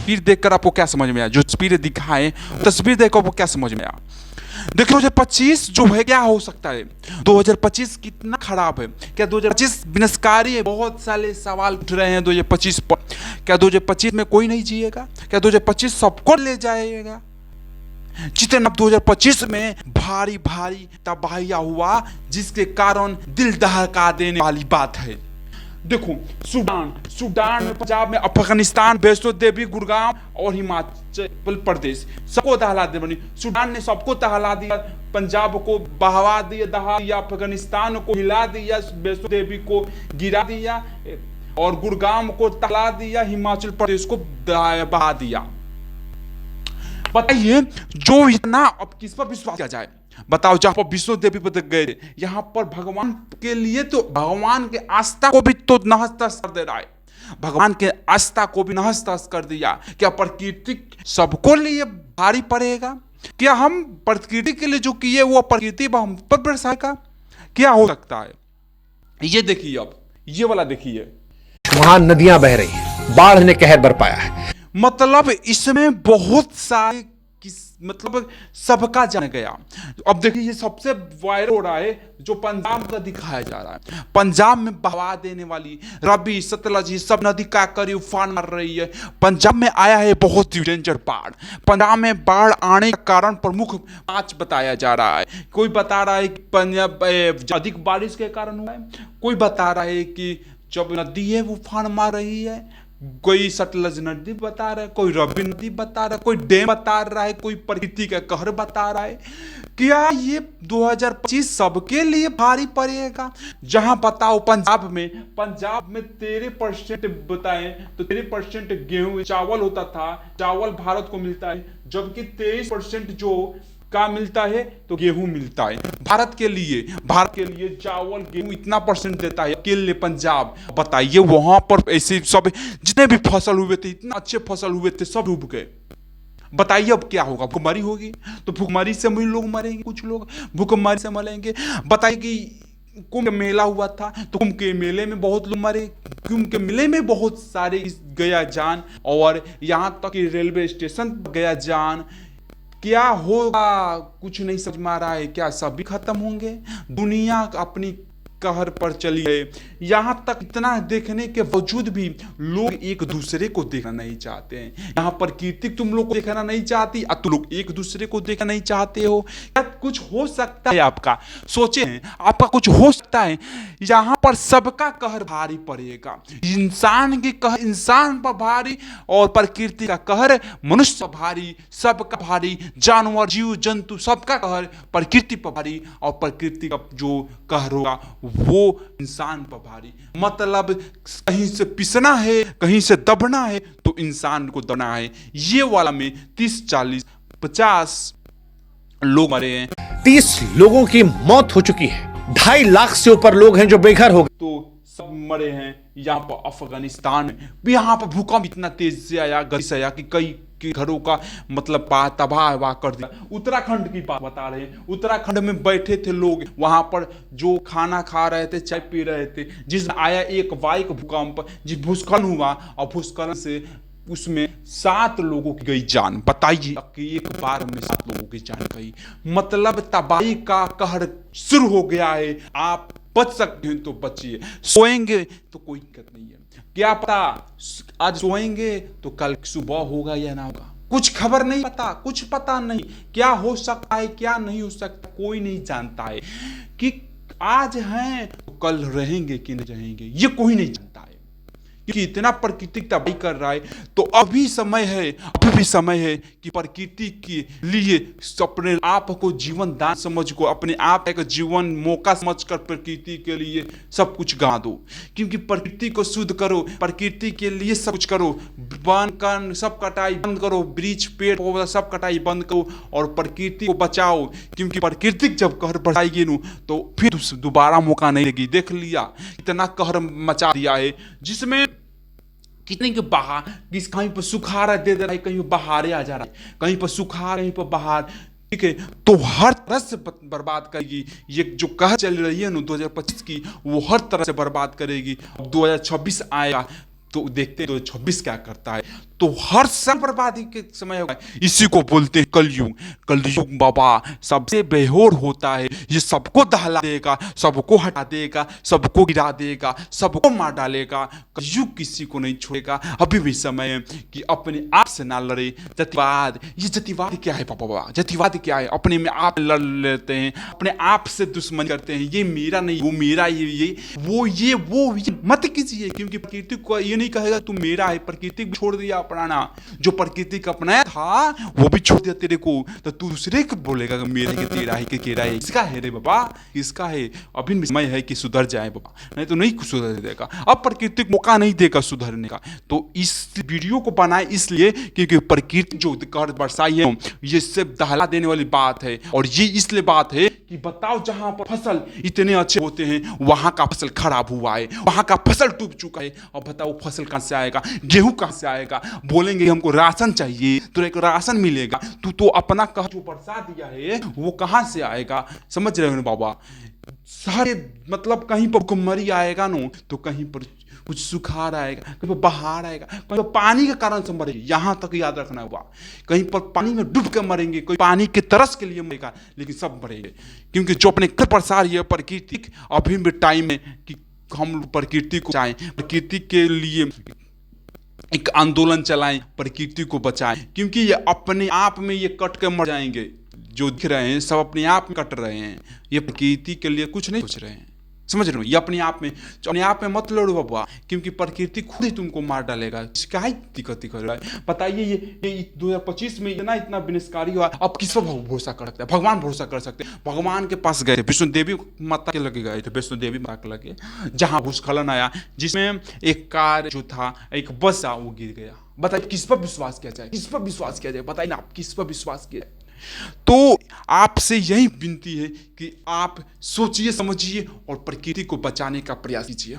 तस्वीर देखकर आपको क्या समझ में आया, जो तस्वीरें दिखाएं तस्वीर देखकर आपको क्या समझ में आया। देखिए 2025 जो है क्या हो सकता है, 2025 कितना खराब है, क्या 2025 विनाशकारी है। बहुत सारे सवाल उठ रहे हैं 2025 पर। क्या 2025 में कोई नहीं जिएगा, क्या 2025 सबको ले जाएगा। जितना 2025 में भारी भारी तबाहिया हुआ जिसके कारण दिल दहका देने वाली बात है। देखो सूडान में, पंजाब में, अफगानिस्तान, वैष्णो देवी, गुड़गांव और हिमाचल प्रदेश सबको दहला दे बनी। सूडान ने सबको दहला दिया, पंजाब को बहवा दिया, दहा दिया, अफगानिस्तान को हिला दिया, वैष्णो देवी को गिरा दिया और गुड़गांव को तला दिया, हिमाचल प्रदेश को बहा दिया। बताइए जो इतना, अब किस पर विश्वास किया जाए बताओ। जहां पर वैष्णो देवी पर गए, यहाँ पर भगवान के लिए तो भगवान के आस्था को भी तो नहस कर दे रहा है, भगवान के आस्था को भी नहस कर दिया। क्या प्रकृति सबको लिए भारी पड़ेगा? क्या हम प्रकृति के लिए जो किए वो प्रकृति हम पर बरसाएगा? क्या हो सकता है? ये देखिए, अब ये वाला देखिए, वहां नदियां बह रही हैं, बाढ़ ने कहर बरपाया है। मतलब इसमें बहुत सारे मतलब सबका जान गया। अब देखिए ये सबसे वायरल हो रहा है जो पंजाब का दिखाया जा रहा है। पंजाब में बहा देने वाली रवि, सतलज, ये सब नदी का करी उफान मार रही है। पंजाब में आया है बहुत ही डेंजर बाढ़। पंजाब में बाढ़ आने का कारण प्रमुख 5 बताया जा रहा है। कोई बता रहा है कि पंजाब अधिक बारिश के कारण हुआ है, कोई बता रहा है कि जब नदी है वो उफान मार रही है, कोई सतलज नदी बता रहा है, कोई रवि नदी बता रहा है, कोई डैम बता रहा है, कोई प्रकृति का कहर बता रहा है। क्या ये 2025 सबके लिए भारी पड़ेगा? जहां बताओ पंजाब में 13% बताएं तो 13% गेहूं चावल होता था, चावल भारत को मिलता है, जबकि 23% जो का मिलता है तो गेहूं मिलता है भारत के लिए चावल गेहूं इतना परसेंट देता है अकेले पंजाब। बताइए वहां पर ऐसे सब जितने भी फसल हुए थे, इतना अच्छे फसल हुए थे, सब डूब गए। बताइए अब क्या होगा? भूखमरी होगी तो भूखमरी से भी लोग मरेंगे, कुछ लोग भूखमरी से मरेंगे। बताइए कि कुंभ मेला हुआ था तो कुंभ के मेले में बहुत लोग मरे, कुंभ के मेले में बहुत सारे गया जान, और यहां तक कि रेलवे स्टेशन गया जान। क्या होगा कुछ नहीं समझ में आ रहा है। क्या सभी खत्म होंगे? दुनिया अपनी कहर पर चली गई। यहां तक इतना देखने के बावजूद भी लोग एक दूसरे को देखना नहीं चाहते हैं। यहाँ पर प्रकृति तुम लोग को देखना नहीं चाहती, अब तुम लोग एक दूसरे को देखना नहीं चाहते हो। क्या कुछ हो सकता है आपका? सोचे हैं आपका कुछ हो सकता है? यहाँ पर सबका कहर भारी पड़ेगा। इंसान की कहर इंसान पर भारी, और प्रकृति का कहर मनुष्य पर भारी, सबका भारी, जानवर, जीव जंतु सबका कहर प्रकृति पर भारी, और प्रकृति का जो कहर होगा वो इंसान पर भारी। मतलब कहीं से पिसना है, कहीं से दबना है तो इंसान को दबना है। ये वाला में 30, 40, 50 लोग मरे हैं, 30 लोगों की मौत हो चुकी है, 2.5 लाख से ऊपर लोग हैं जो बेघर हो गए। तो सब मरे हैं। यहाँ पर अफगानिस्तान में भी यहाँ पर भूकंप इतना तेज से आया, गति से आया कि कई के घरों का मतलब तबाह कर दिया। उत्तराखंड की बात बता रहे हैं, उत्तराखंड में बैठे थे लोग, वहां पर जो खाना खा रहे थे, चाय पी रहे थे, जिस आया एक वायु भूकंप, जिस भूस्खलन हुआ, और भूस्खलन से उसमें 7 लोगों की गई जान। बताइए कि एक बार में 7 लोगों की जान गई। मतलब तबाही का कहर शुरू हो गया है। आप बच सकते हैं तो बचिए, सोएंगे तो कोई दिक्कत नहीं है। क्या पता आज सोएंगे तो कल सुबह होगा या ना होगा, कुछ खबर नहीं, पता कुछ पता नहीं। क्या हो सकता है क्या नहीं हो सकता कोई नहीं जानता है। कि आज हैं तो कल रहेंगे कि नहीं रहेंगे ये कोई नहीं जानता है, क्योंकि इतना प्रकृति तबाही कर रहा है। तो अभी भी समय है कि प्रकृति के लिए अपने आप को जीवन दान समझ को, अपने आप एक जीवन मौका समझकर प्रकृति के लिए सब कुछ गंवा दो। क्योंकि प्रकृति को शुद्ध करो, प्रकृति के लिए सब कुछ करो, वन कर सब कटाई बंद करो, वृक्ष पेड़ पौधा सब कटाई बंद करो और प्रकृति को बचाओ। क्योंकि प्रकृति जब कहर बढ़ाएगी नु तो फिर दोबारा मौका नहीं देगी। देख लिया इतना कहर मचा दिया है, जिसमें कितने के बहा, किस कहीं पर सुखाड़ा दे दे रहा है, कहीं पर बहारे आ जा रहा है, कहीं पर सुखाड़, कहीं पर बहार। ठीक है, तो हर तरह से बर्बाद करेगी। ये जो कह चल रही है ना 2025 की, वो हर तरह से बर्बाद करेगी। 2026 आएगा तो देखते हैं 2026 क्या करता है। तो हर साल बर्बादी के समय होगा। इसी को बोलते हैं कलयुग। कलयुग बाबा सबसे बेहोर होता है, ये सबको दहला देगा, सबको हटा देगा, सबको गिरा देगा, सबको मार डालेगा। कलयुग किसी को नहीं छोड़ेगा। अभी भी समय है कि अपने आप से ना लड़े। जातिवाद, ये जातिवाद क्या है बाबा? जातिवाद क्या है? अपने में आप लड़ लेते हैं, अपने आप से दुश्मन करते हैं। ये मेरा नहीं, वो मेरा, ये वो मत कीजिए, क्योंकि प्रकृति को ये नहीं कहेगा तू मेरा है। प्रकृति छोड़ दिया अपनाना, जो प्रकृति का अपनाया था वो भी छोड़ दिया तेरे को, तो तू दूसरे को बोलेगा कि मेरा है, तेरा है, कि केरा है। किसका है रे बाबा? किसका है? अभी भी समय है कि सुधर जाए बाबा, नहीं तो नहीं सुधर देगा। अब प्रकृति को मौका नहीं देगा सुधरने का। तो इस वीडियो को बनाए इसलिए क्योंकि प्रकृति जो कहर बरसाई है ये सिर्फ दहला देने वाली बात है। और ये इसलिए बात है कि बताओ, जहां पर फसल इतने अच्छे होते हैं वहां का फसल खराब हुआ है, वहां का फसल डूब चुका है। और बताओ फसल कहां से आएगा? गेहूं कहां से आएगा? बोलेंगे हमको राशन चाहिए, तो एक राशन मिलेगा। तू तो अपना कह जो बरसा दिया है वो कहां से आएगा? समझ रहे हो ना बाबा? सारे मतलब कहीं पर भुखमरी आएगा ना, तो कहीं पर कुछ सुखाड़ आएगा, कहीं पर बाहर आएगा, कहीं पर पानी के कारण से मरेंगे। यहां तक याद रखना होगा, कहीं पर पानी में डूब के मरेंगे, कोई पानी के तरस के लिए मरेगा, लेकिन सब मरेंगे। क्योंकि जो अपने घर पर सारी है प्रकृति, अभी भी टाइम है कि हम प्रकृति को बचाएं, प्रकृति के लिए एक आंदोलन चलाएं, प्रकृति को बचाएं। क्योंकि ये अपने आप में ये कट के मर जाएंगे। जो दिख रहे हैं सब अपने आप में कट रहे हैं, ये प्रकृति के लिए कुछ नहीं सोच रहे हैं। समझ रहे हो? ये अपने आप में मत लड़ो बाबा, क्योंकि प्रकृति खुद ही तुमको मार डालेगा। इसका ही दिक्कत कर रहा है। बताइए ये 2025 में इतना विनाशकारी हुआ, अब किस पर भरोसा कर सकते हैं? भगवान भरोसा कर सकते हैं। भगवान के पास गए थे, विष्णु देवी माता के लगे गए थे, वैष्णो देवी माता के लगे, जहां भूस्खलन आया, जिसमें एक कार जो था, एक बस था, वो गिर गया। बताइए किस पर विश्वास किया जाए? किस पर विश्वास किया जाए? बताइए ना, आप किस पर विश्वास किया जाए? तो आपसे यही विनती है कि आप सोचिए, समझिए और प्रकृति को बचाने का प्रयास कीजिए।